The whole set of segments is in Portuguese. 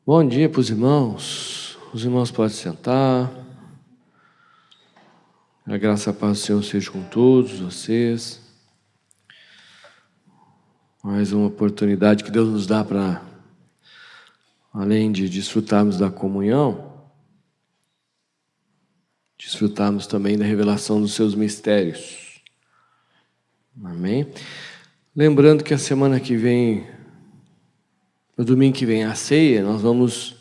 Bom dia para os irmãos. Os irmãos podem sentar. A graça e a paz do Senhor seja com todos vocês. Mais uma oportunidade que Deus nos dá para, além de desfrutarmos da comunhão, desfrutarmos também da revelação dos seus mistérios. Amém? Lembrando que a semana que vem, no domingo que vem, a ceia, nós vamos,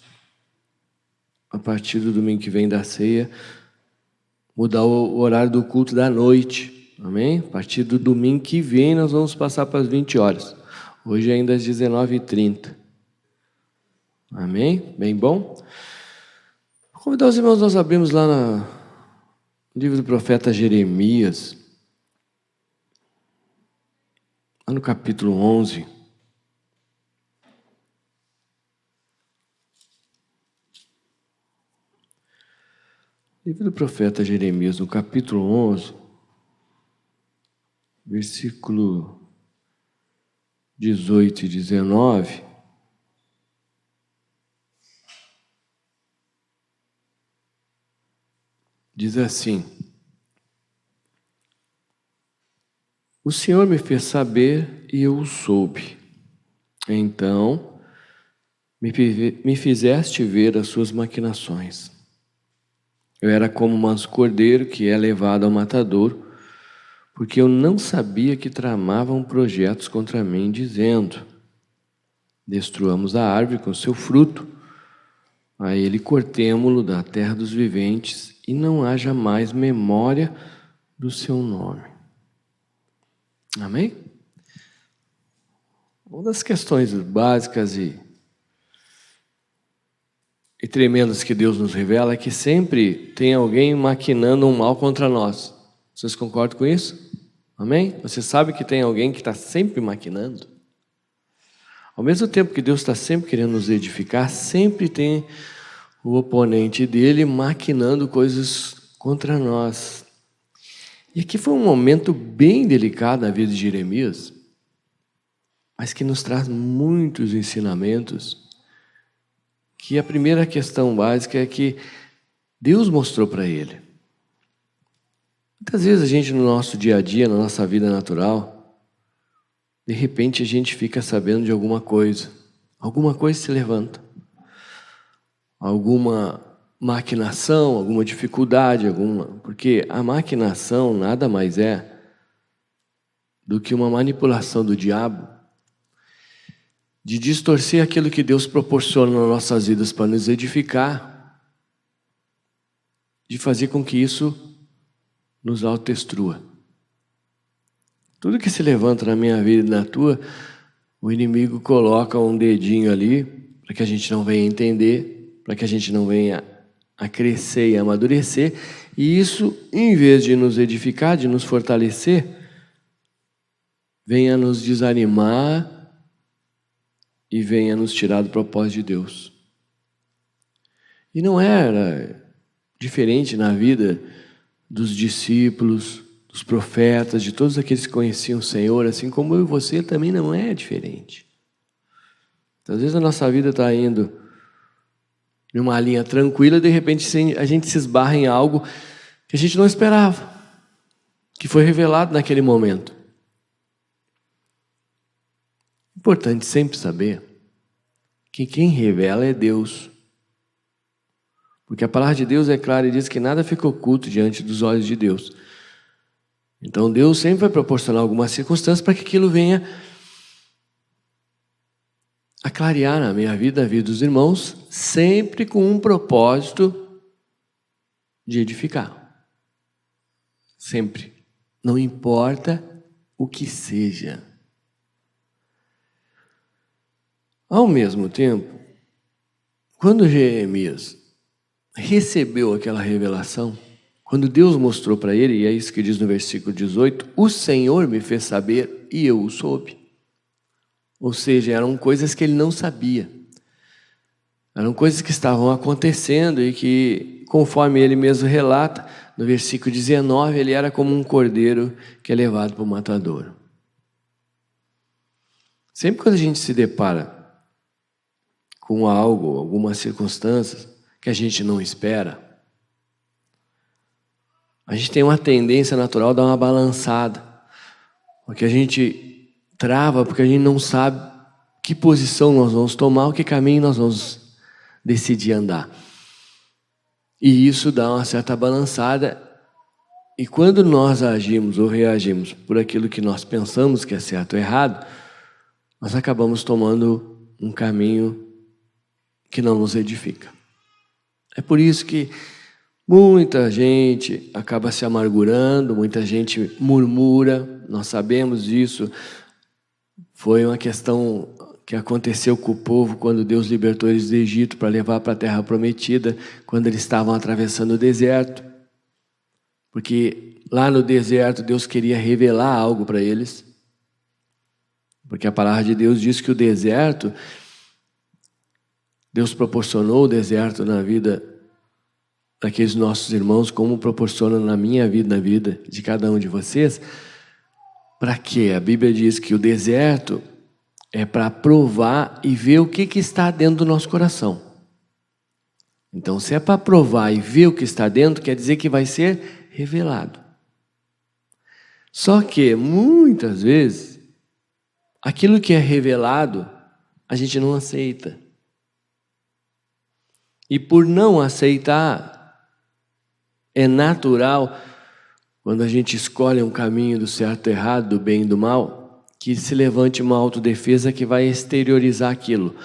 a partir do domingo que vem da ceia, mudar o horário do culto da noite. Amém? A partir do domingo que vem, nós vamos passar para as 20 horas. Hoje ainda às 19h30. Amém? Bem bom? Vou convidar os irmãos, nós abrimos lá no livro do profeta Jeremias, lá no capítulo 11. Livro do profeta Jeremias, no capítulo 11, versículo 18 e 19, diz assim: O Senhor me fez saber e eu o soube. Então me fizeste ver as suas maquinações. Eu era como um manso cordeiro que é levado ao matadouro, porque eu não sabia que tramavam projetos contra mim, dizendo: destruamos a árvore com seu fruto, a ele cortemo-lo da terra dos viventes, e não haja mais memória do seu nome. Amém? Uma das questões básicas e tremendas que Deus nos revela é que sempre tem alguém maquinando um mal contra nós. Vocês concordam com isso? Amém? Você sabe que tem alguém que está sempre maquinando? Ao mesmo tempo que Deus está sempre querendo nos edificar, sempre tem o oponente dele maquinando coisas contra nós. E aqui foi um momento bem delicado na vida de Jeremias, mas que nos traz muitos ensinamentos. Que a primeira questão básica é que Deus mostrou para ele. Muitas vezes a gente, no nosso dia a dia, na nossa vida natural, de repente a gente fica sabendo de alguma coisa se levanta, alguma maquinação, alguma dificuldade, porque a maquinação nada mais é do que uma manipulação do diabo de distorcer aquilo que Deus proporciona nas nossas vidas para nos edificar, de fazer com que isso nos autodestrua. Tudo que se levanta na minha vida e na tua, o inimigo coloca um dedinho ali para que a gente não venha entender, para que a gente não venha a crescer e a amadurecer, e isso, em vez de nos edificar, de nos fortalecer, venha nos desanimar e venha nos tirar do propósito de Deus. E não era diferente na vida dos discípulos, dos profetas, de todos aqueles que conheciam o Senhor, assim como eu e você também não é diferente. Então, às vezes a nossa vida está indo numa linha tranquila, de repente a gente se esbarra em algo que a gente não esperava, que foi revelado naquele momento. Importante sempre saber que quem revela é Deus. Porque a palavra de Deus é clara e diz que nada fica oculto diante dos olhos de Deus. Então Deus sempre vai proporcionar algumas circunstâncias para que aquilo venha a clarear na minha vida, na vida dos irmãos, sempre com um propósito de edificar. Sempre. Não importa o que seja. Ao mesmo tempo, quando Jeremias recebeu aquela revelação, quando Deus mostrou para ele, e é isso que diz no versículo 18, o Senhor me fez saber e eu o soube. Ou seja, eram coisas que ele não sabia. Eram coisas que estavam acontecendo e que, conforme ele mesmo relata, no versículo 19, ele era como um cordeiro que é levado para o matadouro. Sempre quando a gente se depara com algo, algumas circunstâncias que a gente não espera, a gente tem uma tendência natural a dar uma balançada, porque a gente trava, porque a gente não sabe que posição nós vamos tomar, o que caminho nós vamos decidir andar. E isso dá uma certa balançada, e quando nós agimos ou reagimos por aquilo que nós pensamos que é certo ou errado, nós acabamos tomando um caminho que não nos edifica. É por isso que muita gente acaba se amargurando, muita gente murmura, nós sabemos disso. Foi uma questão que aconteceu com o povo quando Deus libertou eles do Egito para levar para a terra prometida, quando eles estavam atravessando o deserto. Porque lá no deserto Deus queria revelar algo para eles. Porque a palavra de Deus diz que o deserto, Deus proporcionou o deserto na vida daqueles nossos irmãos, como proporciona na minha vida, na vida de cada um de vocês. Para quê? A Bíblia diz que o deserto é para provar e ver o que está dentro do nosso coração. Então, se é para provar e ver o que está dentro, quer dizer que vai ser revelado. Só que, muitas vezes, aquilo que é revelado, a gente não aceita. E por não aceitar, é natural, quando a gente escolhe um caminho do certo e errado, do bem e do mal, que se levante uma autodefesa que vai exteriorizar aquilo.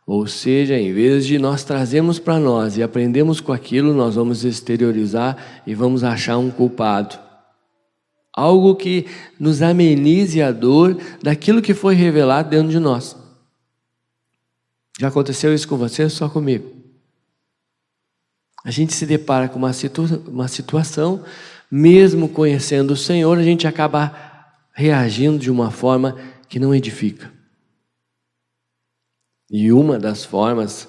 Ou seja, em vez de nós trazermos para nós e aprendemos com aquilo, nós vamos exteriorizar e vamos achar um culpado. Algo que nos amenize a dor daquilo que foi revelado dentro de nós. Já aconteceu isso com você ou só comigo? A gente se depara com uma situação, mesmo conhecendo o Senhor, a gente acaba reagindo de uma forma que não edifica. E uma das formas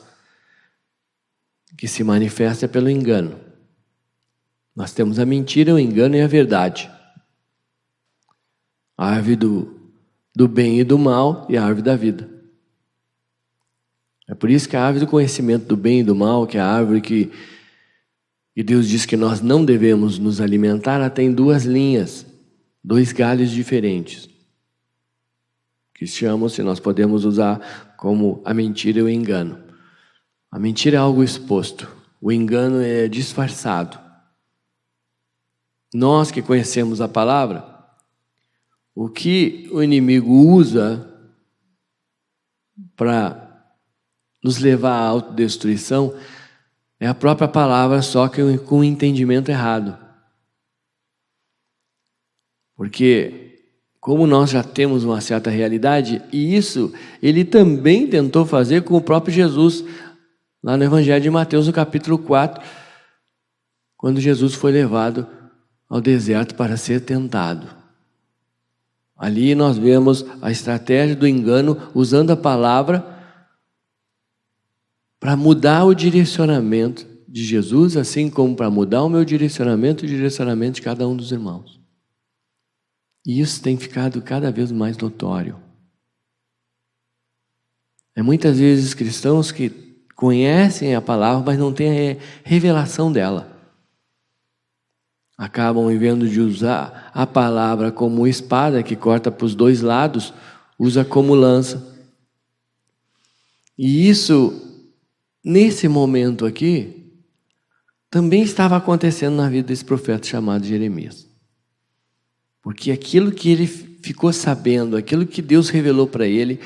que se manifesta é pelo engano. Nós temos a mentira, o engano e a verdade. A árvore do bem e do mal e a árvore da vida. É por isso que a árvore do conhecimento do bem e do mal, que é a árvore que Deus diz que nós não devemos nos alimentar, ela tem duas linhas, dois galhos diferentes, que chamam-se, nós podemos usar como a mentira e o engano. A mentira é algo exposto, o engano é disfarçado. Nós que conhecemos a palavra, o que o inimigo usa para nos levar à autodestruição é a própria palavra, só que com um entendimento errado. Porque, como nós já temos uma certa realidade, e isso ele também tentou fazer com o próprio Jesus, lá no Evangelho de Mateus, no capítulo 4, quando Jesus foi levado ao deserto para ser tentado. Ali nós vemos a estratégia do engano, usando a palavra para mudar o direcionamento de Jesus, assim como para mudar o meu direcionamento e o direcionamento de cada um dos irmãos. E isso tem ficado cada vez mais notório. É muitas vezes cristãos que conhecem a palavra, mas não têm a revelação dela. Acabam, em vez de usar a palavra como espada que corta para os dois lados, usa como lança. E isso, nesse momento aqui, também estava acontecendo na vida desse profeta chamado Jeremias. Porque aquilo que ele ficou sabendo, aquilo que Deus revelou para ele,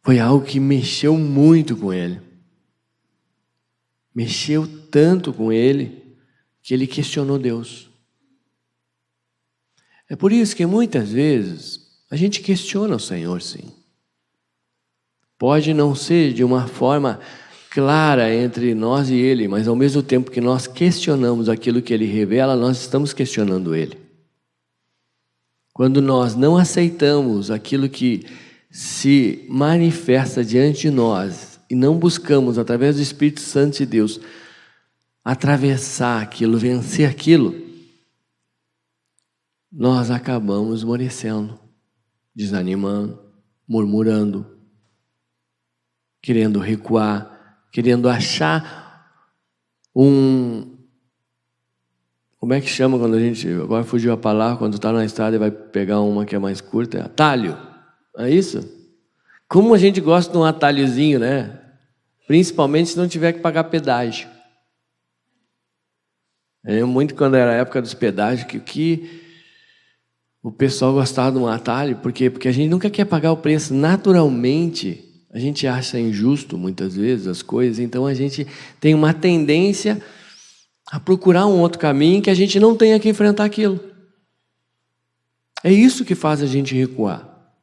foi algo que mexeu muito com ele. Mexeu tanto com ele, que ele questionou Deus. É por isso que muitas vezes a gente questiona o Senhor, sim. Pode não ser de uma forma clara entre nós e Ele, mas ao mesmo tempo que nós questionamos aquilo que Ele revela, nós estamos questionando Ele. Quando nós não aceitamos aquilo que se manifesta diante de nós e não buscamos, através do Espírito Santo de Deus, atravessar aquilo, vencer aquilo, nós acabamos esmorecendo, desanimando, murmurando. querendo recuar, querendo achar um... Como é que chama quando a gente... Agora fugiu a palavra, quando está na estrada e vai pegar uma que é mais curta. Atalho. É isso? Como a gente gosta de um atalhozinho, né? Principalmente se não tiver que pagar pedágio. Eu lembro muito quando era a época dos pedágios, que o pessoal gostava de um atalho. Por quê? Porque a gente nunca quer pagar o preço. Naturalmente, a gente acha injusto, muitas vezes, as coisas. Então, a gente tem uma tendência a procurar um outro caminho que a gente não tenha que enfrentar aquilo. É isso que faz a gente recuar.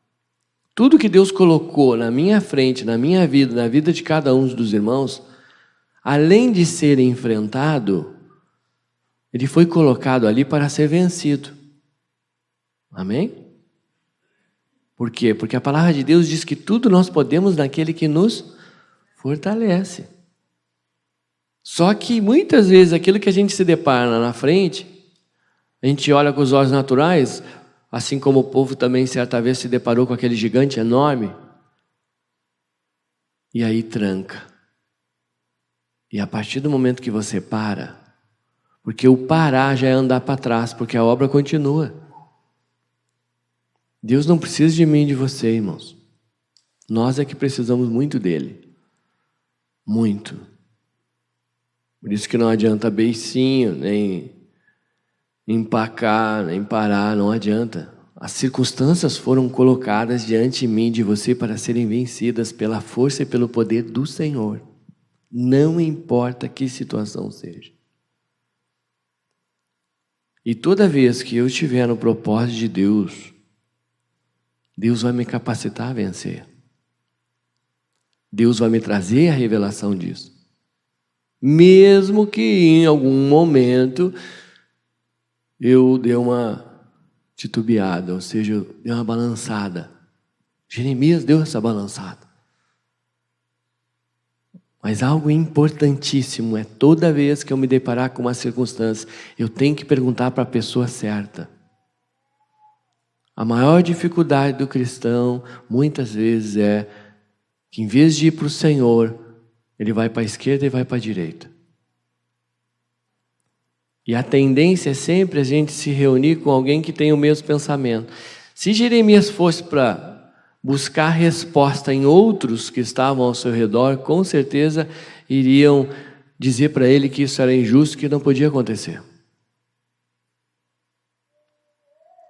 Tudo que Deus colocou na minha frente, na minha vida, na vida de cada um dos irmãos, além de ser enfrentado, ele foi colocado ali para ser vencido. Amém? Por quê? Porque a palavra de Deus diz que tudo nós podemos naquele que nos fortalece. Só que muitas vezes aquilo que a gente se depara na frente, a gente olha com os olhos naturais, assim como o povo também certa vez se deparou com aquele gigante enorme, e aí tranca. E a partir do momento que você para, porque o parar já é andar para trás, porque a obra continua. Deus não precisa de mim e de você, irmãos. Nós é que precisamos muito dele. Muito. Por isso que não adianta beicinho, nem empacar, nem parar, não adianta. As circunstâncias foram colocadas diante de mim e de você para serem vencidas pela força e pelo poder do Senhor. Não importa que situação seja. E toda vez que eu estiver no propósito de Deus, Deus vai me capacitar a vencer. Deus vai me trazer a revelação disso. Mesmo que em algum momento eu dê uma titubeada, ou seja, eu dei uma balançada. Jeremias deu essa balançada. Mas algo importantíssimo é toda vez que eu me deparar com uma circunstância, eu tenho que perguntar para a pessoa certa. A maior dificuldade do cristão, muitas vezes, é que em vez de ir para o Senhor, ele vai para a esquerda e vai para a direita. E a tendência é sempre a gente se reunir com alguém que tem o mesmo pensamento. Se Jeremias fosse para buscar resposta em outros que estavam ao seu redor, com certeza iriam dizer para ele que isso era injusto, que não podia acontecer.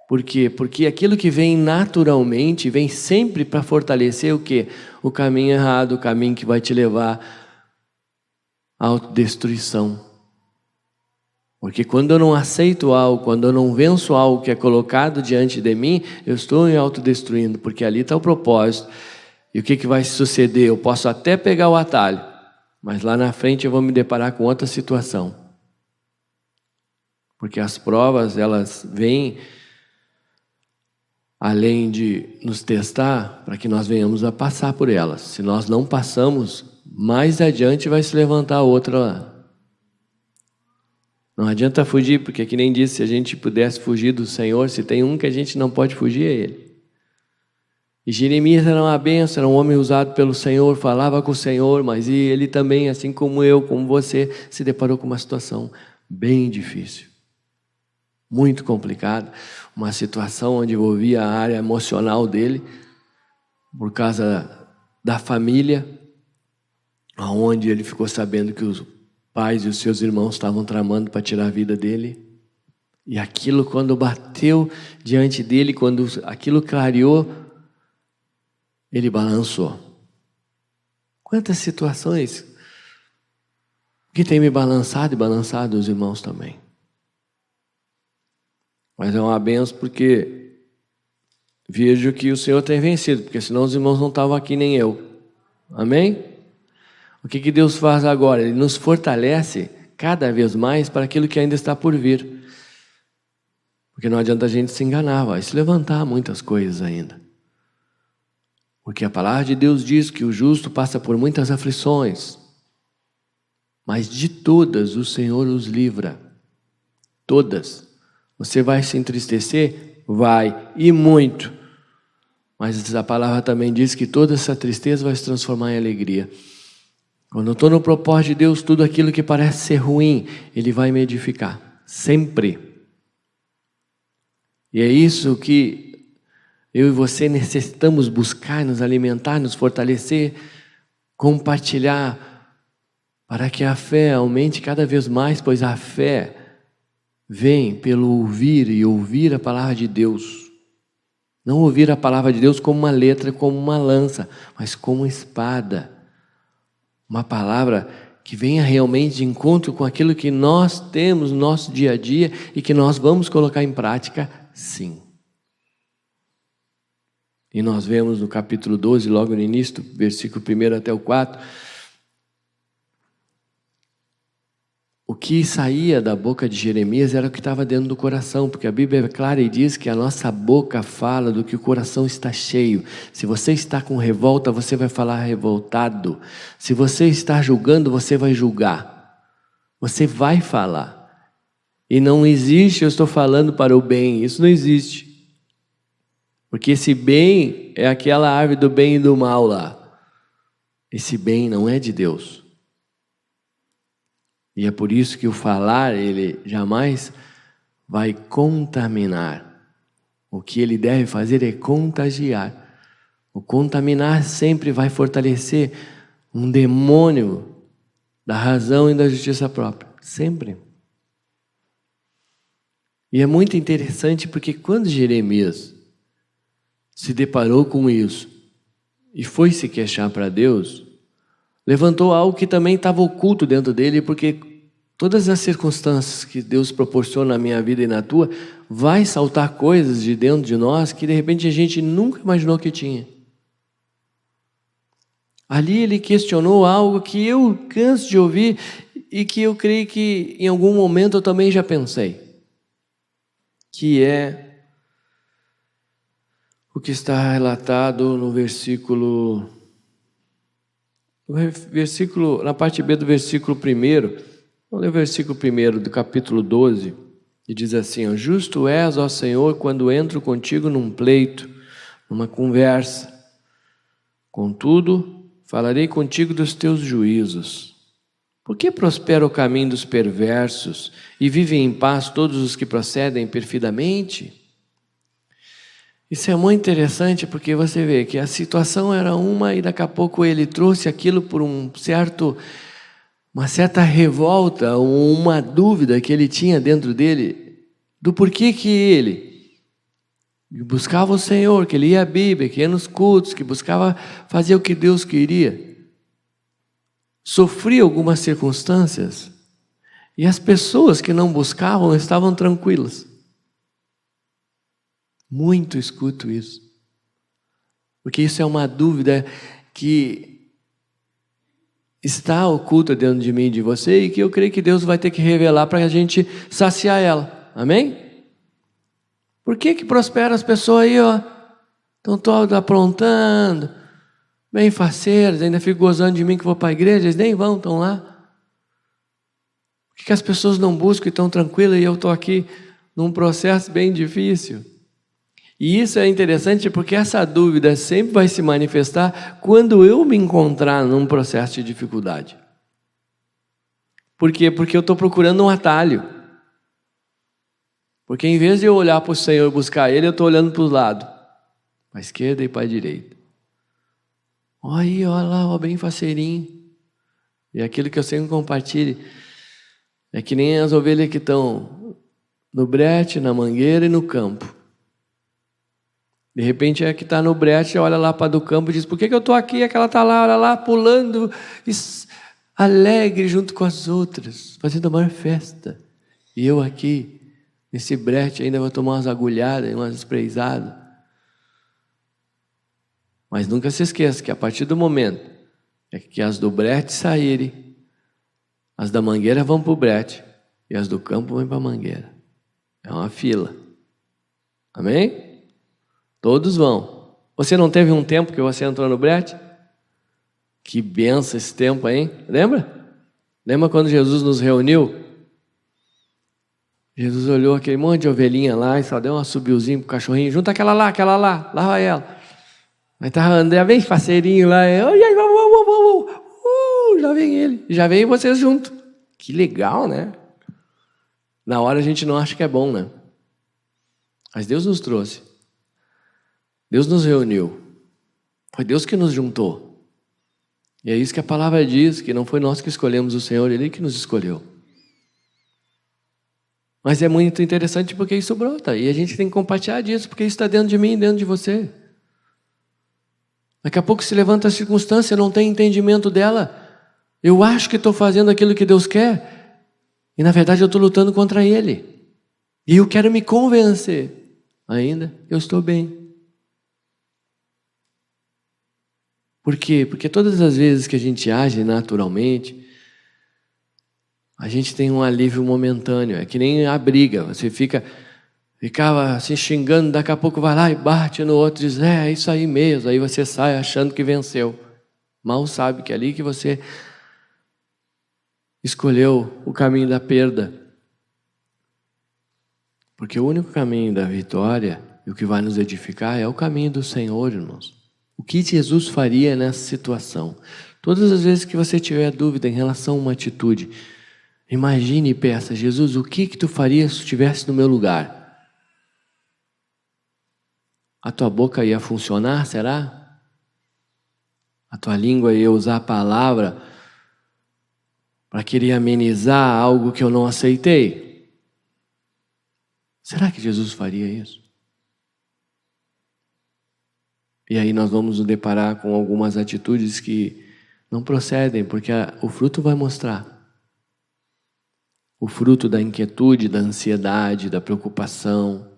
Por quê? Porque aquilo que vem naturalmente, vem sempre para fortalecer o quê? O caminho errado, o caminho que vai te levar à autodestruição. Porque quando eu não aceito algo, quando eu não venço algo que é colocado diante de mim, eu estou me autodestruindo, porque ali está o propósito. E o que vai suceder? Eu posso até pegar o atalho, mas lá na frente eu vou me deparar com outra situação. Porque as provas, elas vêm, além de nos testar, para que nós venhamos a passar por elas. Se nós não passamos, mais adiante vai se levantar outra lá. Não adianta fugir, porque que nem disse, se a gente pudesse fugir do Senhor, se tem um que a gente não pode fugir, é Ele. E Jeremias era uma bênção, era um homem usado pelo Senhor, falava com o Senhor, mas ele também, assim como eu, como você, se deparou com uma situação bem difícil. Muito complicada, uma situação onde envolvia a área emocional dele, por causa da família, onde ele ficou sabendo que os pais e os seus irmãos estavam tramando para tirar a vida dele. E aquilo, quando bateu diante dele, quando aquilo clareou, ele balançou. Quantas situações que tem me balançado e balançado os irmãos também. Mas é uma benção porque vejo que o Senhor tem vencido, porque senão os irmãos não estavam aqui nem eu. Amém? O que Deus faz agora? Ele nos fortalece cada vez mais para aquilo que ainda está por vir. Porque não adianta a gente se enganar, vai se levantar muitas coisas ainda. Porque a palavra de Deus diz que o justo passa por muitas aflições, mas de todas o Senhor os livra. Todas. Você vai se entristecer? Vai, e muito. Mas a palavra também diz que toda essa tristeza vai se transformar em alegria. Quando eu estou no propósito de Deus, tudo aquilo que parece ser ruim, Ele vai me edificar, sempre. E é isso que eu e você necessitamos buscar, nos alimentar, nos fortalecer, compartilhar, para que a fé aumente cada vez mais, pois a fé vem pelo ouvir e ouvir a palavra de Deus. Não ouvir a palavra de Deus como uma letra, como uma lança, mas como espada. Uma palavra que venha realmente de encontro com aquilo que nós temos no nosso dia a dia e que nós vamos colocar em prática, sim. E nós vemos no capítulo 12, logo no início, do versículo 1 até o 4, o que saía da boca de Jeremias era o que estava dentro do coração, porque a Bíblia é clara e diz que a nossa boca fala do que o coração está cheio. Se você está com revolta, você vai falar revoltado. Se você está julgando, você vai julgar. Você vai falar. E não existe, eu estou falando para o bem, isso não existe. Porque esse bem é aquela árvore do bem e do mal lá. Esse bem não é de Deus. E é por isso que o falar, ele jamais vai contaminar. O que ele deve fazer é contagiar. O contaminar sempre vai fortalecer um demônio da razão e da justiça própria. Sempre. E é muito interessante porque quando Jeremias se deparou com isso e foi se queixar para Deus, levantou algo que também estava oculto dentro dele, porque todas as circunstâncias que Deus proporciona na minha vida e na tua, vai saltar coisas de dentro de nós que de repente a gente nunca imaginou que tinha. Ali ele questionou algo que eu canso de ouvir e que eu creio que em algum momento eu também já pensei, que é o que está relatado no versículo, na parte B do versículo 1, vamos ler o versículo 1 do capítulo 12, e diz assim, ó, justo és, ó Senhor, quando entro contigo num pleito, numa conversa. Contudo, falarei contigo dos teus juízos. Por que prospera o caminho dos perversos e vivem em paz todos os que procedem perfidamente? Isso é muito interessante porque você vê que a situação era uma e daqui a pouco ele trouxe aquilo por uma certa revolta, uma dúvida que ele tinha dentro dele do porquê que ele buscava o Senhor, que ele ia à Bíblia, que ia nos cultos, que buscava fazer o que Deus queria. Sofria algumas circunstâncias e as pessoas que não buscavam estavam tranquilas. Muito escuto isso, porque isso é uma dúvida que está oculta dentro de mim e de você e que eu creio que Deus vai ter que revelar para a gente saciar ela, amém? Por que prospera as pessoas aí, ó, estão todas aprontando, bem faceiras, ainda ficam gozando de mim que vou para a igreja, eles nem vão, estão lá. Por que as pessoas não buscam e estão tranquilas e eu estou aqui num processo bem difícil? E isso é interessante porque essa dúvida sempre vai se manifestar quando eu me encontrar num processo de dificuldade. Por quê? Porque eu estou procurando um atalho. Porque em vez de eu olhar para o Senhor e buscar Ele, eu estou olhando para os lados, para a esquerda e para a direita. Olha aí, olha lá, ó, bem faceirinho. E aquilo que eu sempre compartilho é que nem as ovelhas que estão no brete, na mangueira e no campo. De repente é que está no brete, olha lá para do campo e diz, por que eu estou aqui? Aquela está lá, olha lá, pulando, alegre junto com as outras, fazendo a maior festa. E eu aqui, nesse brete, ainda vou tomar umas agulhadas, umas espreitadas. Mas nunca se esqueça que a partir do momento que as do brete saírem, as da mangueira vão para o brete e as do campo vão para a mangueira. É uma fila. Amém? Todos vão. Você não teve um tempo que você entrou no brete? Que benção esse tempo, hein? Lembra? Lembra quando Jesus nos reuniu? Jesus olhou aquele monte de ovelhinha lá e só deu uma subiuzinha pro cachorrinho. Junta aquela lá, lá vai ela. Mas tá André bem faceirinho lá, já vem ele, já vem vocês junto. Que legal, né? Na hora a gente não acha que é bom, né? Mas Deus nos trouxe. Deus nos reuniu. Foi Deus que nos juntou. E é isso que a palavra diz, que não foi nós que escolhemos o Senhor, Ele que nos escolheu. Mas é muito interessante porque isso brota. E a gente tem que compartilhar disso, porque isso está dentro de mim, dentro de você. Daqui a pouco se levanta a circunstância, eu não tenho entendimento dela. Eu acho que estou fazendo aquilo que Deus quer. E na verdade eu estou lutando contra Ele. E eu quero me convencer. Ainda eu estou bem. Por quê? Porque todas as vezes que a gente age naturalmente, a gente tem um alívio momentâneo. É que nem a briga. Você ficava se xingando, daqui a pouco vai lá e bate no outro e diz, é isso aí mesmo. Aí você sai achando que venceu. Mal sabe que é ali que você escolheu o caminho da perda. Porque o único caminho da vitória e o que vai nos edificar é o caminho do Senhor, irmãos. O que Jesus faria nessa situação? Todas as vezes que você tiver dúvida em relação a uma atitude, imagine e peça, Jesus, o que tu faria se estivesse no meu lugar? A tua boca ia funcionar, será? A tua língua ia usar a palavra para querer amenizar algo que eu não aceitei? Será que Jesus faria isso? E aí nós vamos nos deparar com algumas atitudes que não procedem, porque o fruto vai mostrar. O fruto da inquietude, da ansiedade, da preocupação,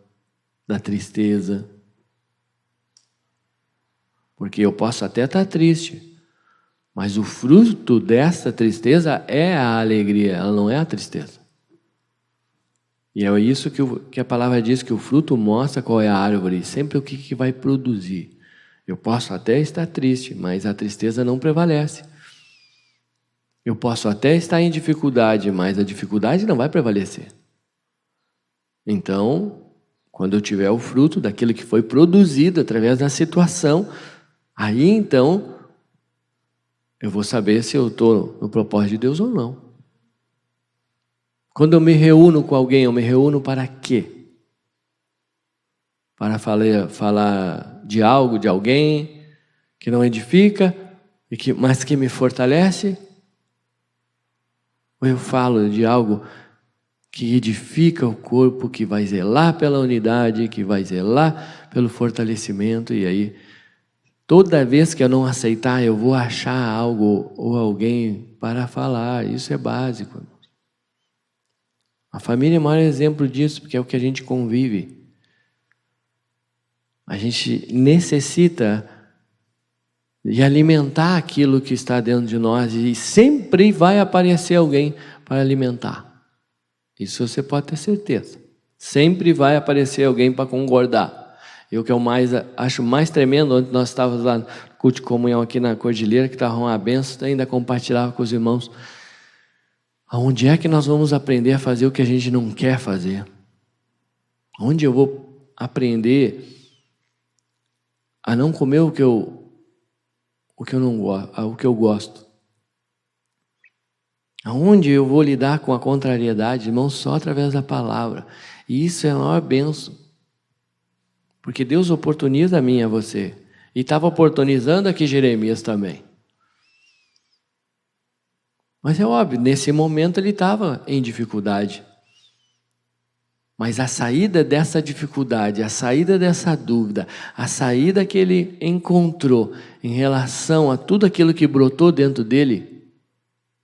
da tristeza. Porque eu posso até estar triste, mas o fruto dessa tristeza é a alegria, ela não é a tristeza. E é isso que a palavra diz, que o fruto mostra qual é a árvore, sempre o que vai produzir. Eu posso até estar triste, mas a tristeza não prevalece. Eu posso até estar em dificuldade, mas a dificuldade não vai prevalecer. Então, quando eu tiver o fruto daquilo que foi produzido através da situação, aí então eu vou saber se eu estou no propósito de Deus ou não. Quando eu me reúno com alguém, eu me reúno para quê? Para falar de algo, de alguém que não edifica, mas que me fortalece? Ou eu falo de algo que edifica o corpo, que vai zelar pela unidade, que vai zelar pelo fortalecimento, e aí, toda vez que eu não aceitar, eu vou achar algo ou alguém para falar. Isso é básico. A família é o maior exemplo disso, porque é o que a gente convive. A gente necessita de alimentar aquilo que está dentro de nós e sempre vai aparecer alguém para alimentar. Isso você pode ter certeza. Sempre vai aparecer alguém para concordar. E o que eu acho mais tremendo, onde nós estávamos lá no culto de comunhão aqui na Cordilheira, que estava uma benção, ainda compartilhava com os irmãos. Aonde é que nós vamos aprender a fazer o que a gente não quer fazer? Onde eu vou aprender a não comer o que eu gosto? Aonde eu vou lidar com a contrariedade, irmão, só através da palavra. E isso é a maior bênção. Porque Deus oportuniza a mim e a você. E estava oportunizando aqui Jeremias também. Mas é óbvio, nesse momento ele estava em dificuldade. Mas a saída dessa dificuldade, a saída dessa dúvida, a saída que ele encontrou em relação a tudo aquilo que brotou dentro dele,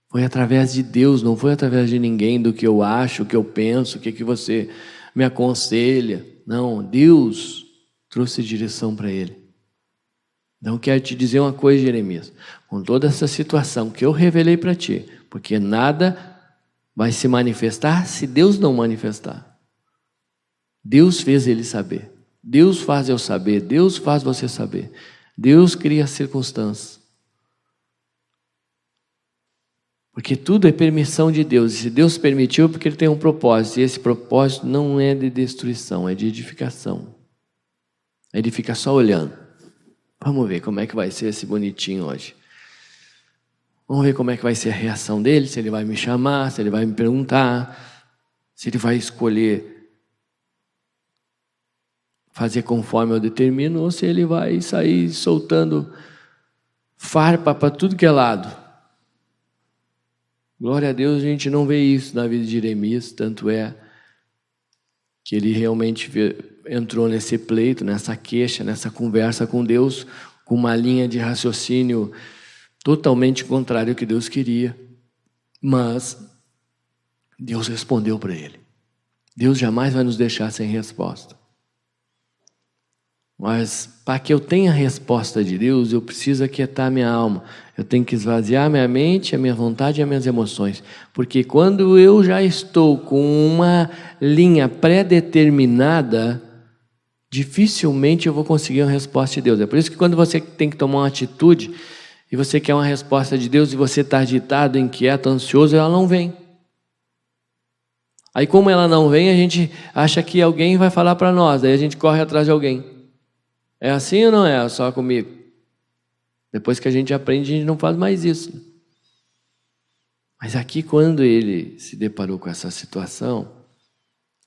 foi através de Deus, não foi através de ninguém, do que eu acho, o que eu penso, o que você me aconselha. Não, Deus trouxe direção para ele. Então quero te dizer uma coisa, Jeremias, com toda essa situação que eu revelei para ti, porque nada vai se manifestar se Deus não manifestar. Deus fez ele saber. Deus faz eu saber. Deus faz você saber. Deus cria circunstâncias. Porque tudo é permissão de Deus. E se Deus permitiu, é porque Ele tem um propósito. E esse propósito não é de destruição, é de edificação. Ele fica só olhando. Vamos ver como é que vai ser esse bonitinho hoje. Vamos ver como é que vai ser a reação dele, se ele vai me chamar, se ele vai me perguntar, se ele vai escolher fazer conforme eu determino, ou se ele vai sair soltando farpa para tudo que é lado. Glória a Deus, a gente não vê isso na vida de Jeremias, tanto é que ele realmente entrou nesse pleito, nessa queixa, nessa conversa com Deus, com uma linha de raciocínio totalmente contrária ao que Deus queria. Mas Deus respondeu para ele. Deus jamais vai nos deixar sem resposta. Mas para que eu tenha a resposta de Deus, eu preciso aquietar minha alma. Eu tenho que esvaziar minha mente, a minha vontade e as minhas emoções. Porque quando eu já estou com uma linha pré-determinada, dificilmente eu vou conseguir uma resposta de Deus. É por isso que quando você tem que tomar uma atitude e você quer uma resposta de Deus e você está agitado, inquieto, ansioso, ela não vem. Aí como ela não vem, a gente acha que alguém vai falar para nós, aí a gente corre atrás de alguém. É assim ou não é? Só comigo? Depois que a gente aprende, a gente não faz mais isso. Mas aqui, quando ele se deparou com essa situação,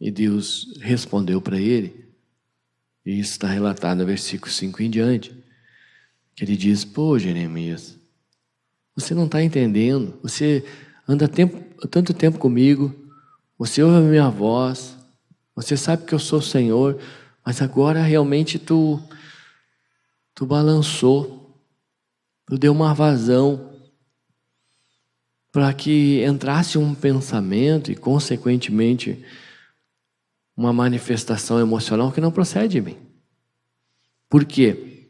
e Deus respondeu para ele, e isso está relatado no versículo 5 em diante, que ele diz: pô, Jeremias, você não está entendendo, você anda tanto tempo comigo, você ouve a minha voz, você sabe que eu sou o Senhor, mas agora realmente tu balançou, tu deu uma vazão para que entrasse um pensamento e, consequentemente, uma manifestação emocional que não procede de mim. Por quê?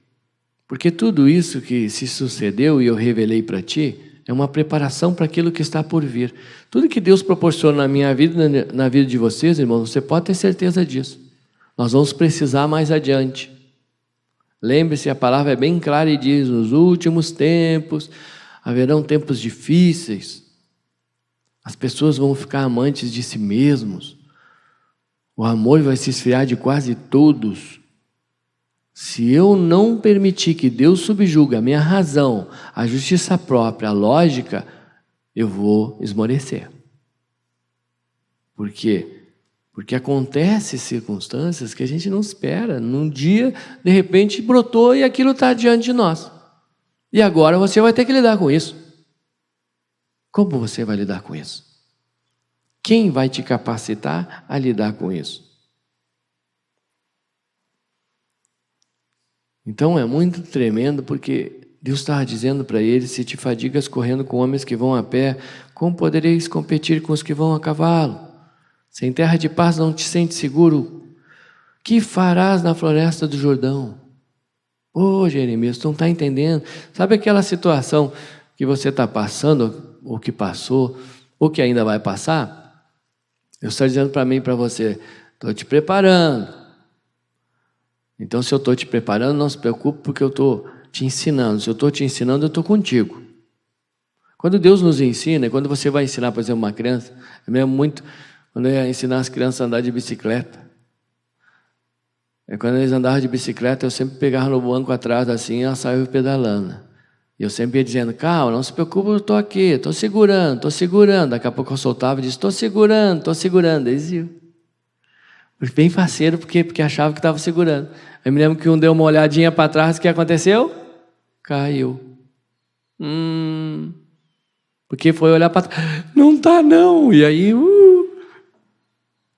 Porque tudo isso que se sucedeu e eu revelei para ti é uma preparação para aquilo que está por vir. Tudo que Deus proporciona na minha vida, na vida de vocês, irmãos, você pode ter certeza disso. Nós vamos precisar mais adiante. Lembre-se, a palavra é bem clara e diz: nos últimos tempos haverão tempos difíceis. As pessoas vão ficar amantes de si mesmos. O amor vai se esfriar de quase todos. Se eu não permitir que Deus subjugue a minha razão, a justiça própria, a lógica, eu vou esmorecer. Por quê? Porque acontecem circunstâncias que a gente não espera. Num dia, de repente, brotou e aquilo está diante de nós. E agora você vai ter que lidar com isso. Como você vai lidar com isso? Quem vai te capacitar a lidar com isso? Então é muito tremendo, porque Deus estava dizendo para ele: se te fadigas correndo com homens que vão a pé, como podereis competir com os que vão a cavalo? Sem terra de paz não te sentes seguro? Que farás na floresta do Jordão? Ô, Jeremias, tu não está entendendo? Sabe aquela situação que você está passando, ou que passou, ou que ainda vai passar? Eu estou dizendo para mim e para você: estou te preparando. Então, se eu estou te preparando, não se preocupe, porque eu estou te ensinando. Se eu estou te ensinando, eu estou contigo. Quando Deus nos ensina, quando você vai ensinar, por exemplo, uma criança, eu me lembro muito quando eu ia ensinar as crianças a andar de bicicleta. Quando eles andavam de bicicleta, eu sempre pegava no banco atrás assim e ela saiu pedalando. E eu sempre ia dizendo: calma, não se preocupe, eu estou aqui, estou segurando, estou segurando. Daqui a pouco eu soltava e disse: estou segurando, estou segurando. Eles iam. Bem faceiro, porque achava que estava segurando. Eu me lembro que um deu uma olhadinha para trás, o que aconteceu? Caiu. Porque foi olhar para trás, não está não. E aí,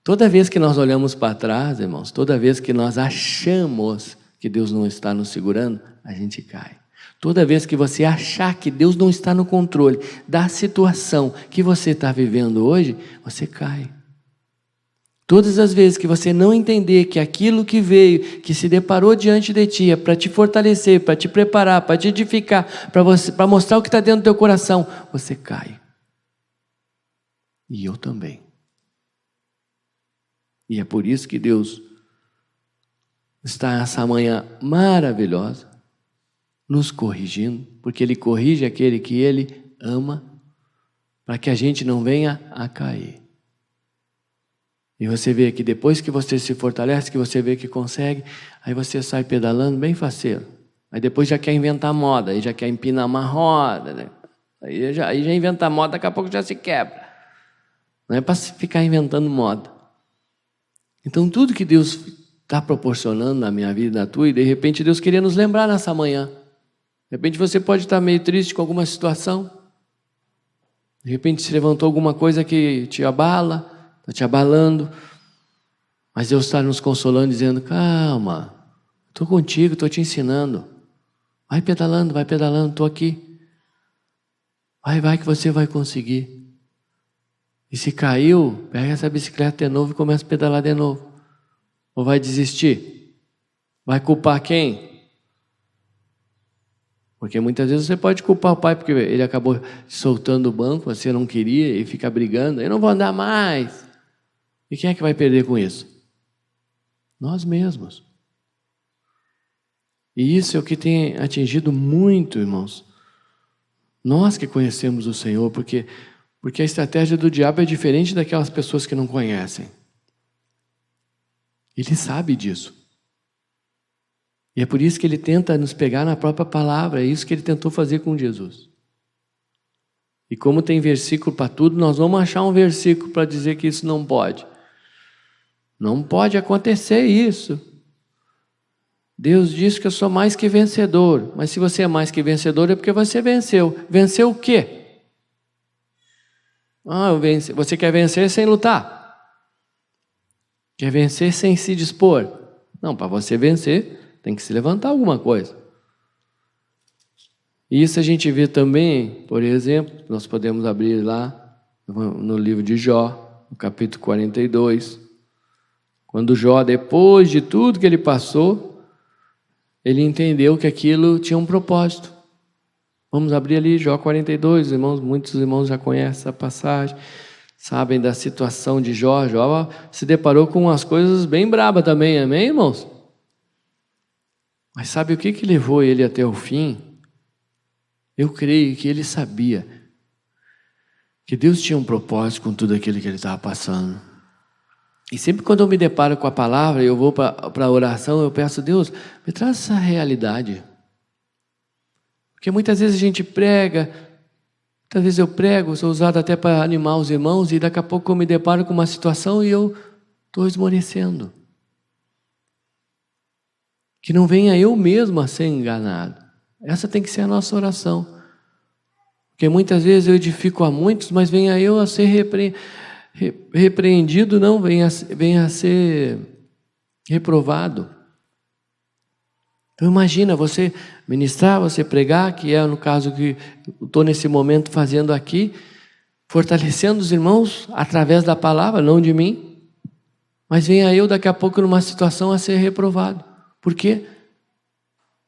toda vez que nós olhamos para trás, irmãos, toda vez que nós achamos que Deus não está nos segurando, a gente cai. Toda vez que você achar que Deus não está no controle da situação que você está vivendo hoje, você cai. Todas as vezes que você não entender que aquilo que veio, que se deparou diante de ti, é para te fortalecer, para te preparar, para te edificar, para mostrar o que está dentro do teu coração, você cai. E eu também. E é por isso que Deus está essa manhã maravilhosa, nos corrigindo, porque Ele corrige aquele que Ele ama, para que a gente não venha a cair. E você vê que depois que você se fortalece, que você vê que consegue, aí você sai pedalando bem faceiro. Aí depois já quer inventar moda, aí já quer empinar uma roda, né? Aí já inventa moda, daqui a pouco já se quebra. Não é para ficar inventando moda. Então tudo que Deus está proporcionando na minha vida, na tua, e de repente Deus queria nos lembrar nessa manhã. De repente você pode estar meio triste com alguma situação. De repente se levantou alguma coisa que te abala, está te abalando. Mas Deus está nos consolando, dizendo, calma, estou contigo, estou te ensinando. Vai pedalando, estou aqui. Vai que você vai conseguir. E se caiu, pega essa bicicleta de novo e começa a pedalar de novo. Ou vai desistir? Vai culpar quem? Porque muitas vezes você pode culpar o pai porque ele acabou soltando o banco, você não queria e fica brigando. Eu não vou andar mais. E quem é que vai perder com isso? Nós mesmos. E isso é o que tem atingido muito, irmãos. Nós que conhecemos o Senhor, porque a estratégia do diabo é diferente daquelas pessoas que não conhecem. Ele sabe disso. E é por isso que ele tenta nos pegar na própria palavra. É isso que ele tentou fazer com Jesus. E como tem versículo para tudo, nós vamos achar um versículo para dizer que isso não pode. Não pode acontecer isso. Deus diz que eu sou mais que vencedor. Mas se você é mais que vencedor é porque você venceu. Venceu o quê? Eu venci. Você quer vencer sem lutar? Quer vencer sem se dispor? Não, para você vencer, tem que se levantar alguma coisa. E isso a gente vê também, por exemplo, nós podemos abrir lá no livro de Jó, no capítulo 42. Quando Jó, depois de tudo que ele passou, ele entendeu que aquilo tinha um propósito. Vamos abrir ali Jó 42, irmãos, muitos irmãos já conhecem essa passagem, sabem da situação de Jó. Jó se deparou com umas coisas bem brabas também, amém, irmãos? Mas sabe o que levou ele até o fim? Eu creio que ele sabia que Deus tinha um propósito com tudo aquilo que ele estava passando. E sempre quando eu me deparo com a palavra, eu vou para a oração, eu peço, Deus, me traz essa realidade. Porque muitas vezes a gente prega, muitas vezes eu prego, sou usado até para animar os irmãos, e daqui a pouco eu me deparo com uma situação e eu estou esmorecendo. Que não venha eu mesmo a ser enganado. Essa tem que ser a nossa oração. Porque muitas vezes eu edifico a muitos, mas venha eu a ser repreendido, não, venha a ser reprovado. Então imagina você ministrar, você pregar, que é no caso que eu estou nesse momento fazendo aqui, fortalecendo os irmãos através da palavra, não de mim, mas venha eu daqui a pouco numa situação a ser reprovado. Por quê?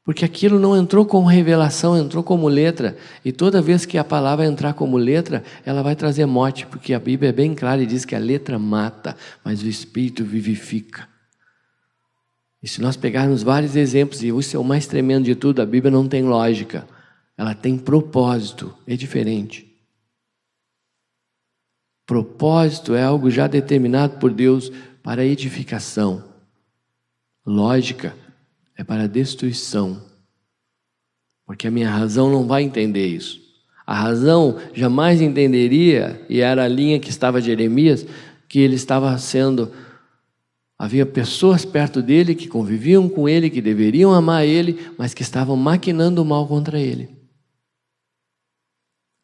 Porque aquilo não entrou como revelação, entrou como letra. E toda vez que a palavra entrar como letra, ela vai trazer morte, porque a Bíblia é bem clara e diz que a letra mata, mas o Espírito vivifica. E se nós pegarmos vários exemplos, e isso é o mais tremendo de tudo, a Bíblia não tem lógica, ela tem propósito, é diferente. Propósito é algo já determinado por Deus para edificação. Lógica é para destruição. Porque a minha razão não vai entender isso. A razão jamais entenderia, e era a linha que estava de Jeremias, que ele estava sendo... Havia pessoas perto dele que conviviam com ele, que deveriam amar ele, mas que estavam maquinando o mal contra ele.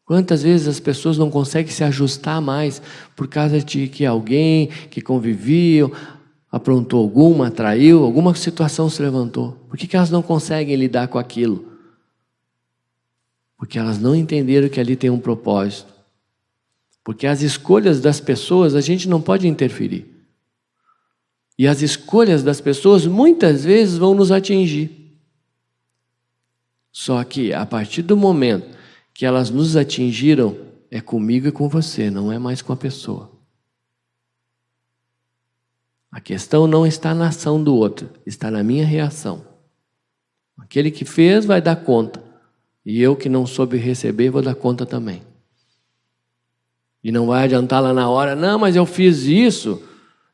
Quantas vezes as pessoas não conseguem se ajustar mais por causa de que alguém que convivia aprontou alguma, traiu, alguma situação se levantou? Por que elas não conseguem lidar com aquilo? Porque elas não entenderam que ali tem um propósito. Porque as escolhas das pessoas a gente não pode interferir. E as escolhas das pessoas muitas vezes vão nos atingir. Só que a partir do momento que elas nos atingiram, é comigo e com você, não é mais com a pessoa. A questão não está na ação do outro, está na minha reação. Aquele que fez vai dar conta. E eu que não soube receber, vou dar conta também. E não vai adiantar lá na hora, não, mas eu fiz isso,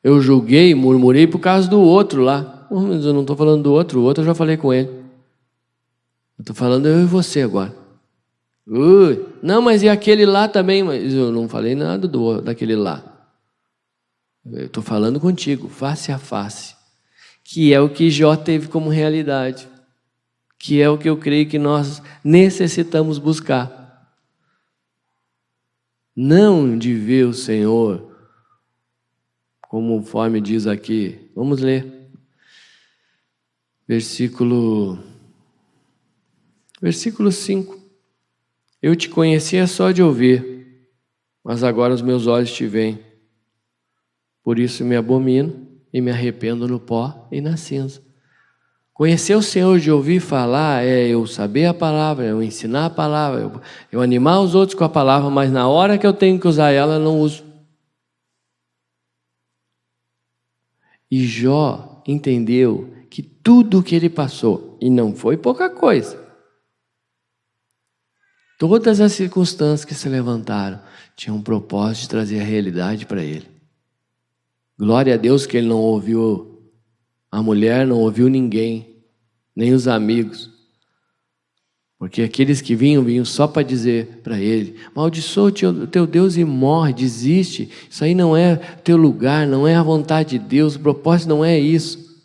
eu julguei, murmurei por causa do outro lá. Mas eu não estou falando do outro, o outro eu já falei com ele. Eu estou falando eu e você agora. Não, mas e aquele lá também? Mas eu não falei nada daquele lá. Eu estou falando contigo, face a face. Que é o que Jó teve como realidade. Que é o que eu creio que nós necessitamos buscar. Não de ver o Senhor, conforme diz aqui. Vamos ler. Versículo 5. Eu te conhecia só de ouvir, mas agora os meus olhos te veem. Por isso me abomino e me arrependo no pó e na cinza. Conhecer o Senhor de ouvir falar é eu saber a palavra, é eu ensinar a palavra, eu animar os outros com a palavra, mas na hora que eu tenho que usar ela, eu não uso. E Jó entendeu que tudo o que ele passou, e não foi pouca coisa, todas as circunstâncias que se levantaram tinham um propósito de trazer a realidade para ele. Glória a Deus que ele não ouviu a mulher, não ouviu ninguém, nem os amigos. Porque aqueles que vinham só para dizer para ele: maldiçoa o teu Deus e morre, desiste. Isso aí não é teu lugar, não é a vontade de Deus, o propósito não é isso.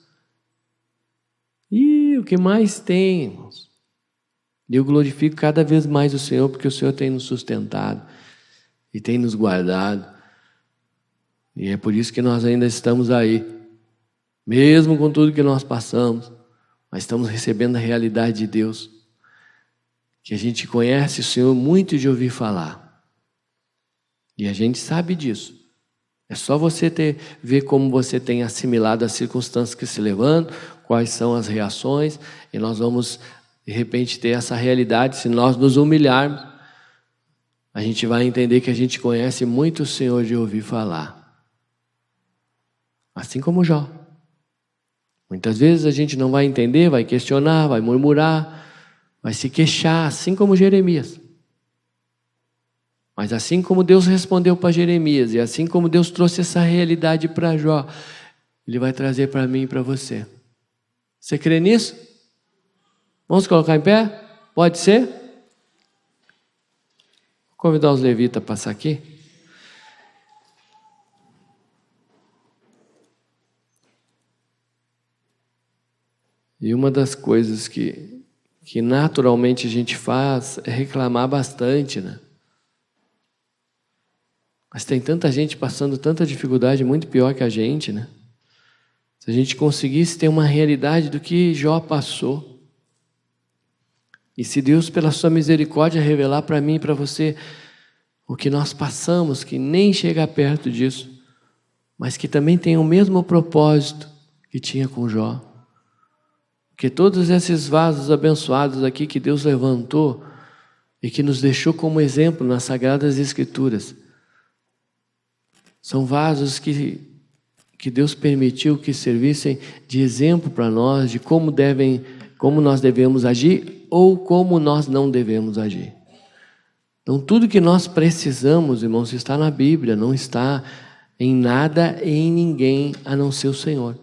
E o que mais tem, irmãos? Eu glorifico cada vez mais o Senhor, porque o Senhor tem nos sustentado e tem nos guardado. E é por isso que nós ainda estamos aí, mesmo com tudo que nós passamos, mas estamos recebendo a realidade de Deus, que a gente conhece o Senhor muito de ouvir falar. E a gente sabe disso. É só você ver como você tem assimilado as circunstâncias que se levantam, quais são as reações, e nós vamos, de repente, ter essa realidade. Se nós nos humilharmos, a gente vai entender que a gente conhece muito o Senhor de ouvir falar. Assim como Jó. Muitas vezes a gente não vai entender, vai questionar, vai murmurar, vai se queixar, assim como Jeremias. Mas assim como Deus respondeu para Jeremias, e assim como Deus trouxe essa realidade para Jó, Ele vai trazer para mim e para você. Você crê nisso? Vamos colocar em pé? Pode ser? Vou convidar os levitas a passar aqui. E uma das coisas que naturalmente a gente faz é reclamar bastante, né? Mas tem tanta gente passando tanta dificuldade muito pior que a gente, né? Se a gente conseguisse ter uma realidade do que Jó passou, e se Deus, pela sua misericórdia, revelar para mim e para você o que nós passamos, que nem chega perto disso, mas que também tem o mesmo propósito que tinha com Jó. Porque todos esses vasos abençoados aqui que Deus levantou e que nos deixou como exemplo nas Sagradas Escrituras, são vasos que Deus permitiu que servissem de exemplo para nós, de como nós devemos agir ou como nós não devemos agir. Então tudo que nós precisamos, irmãos, está na Bíblia, não está em nada e em ninguém a não ser o Senhor.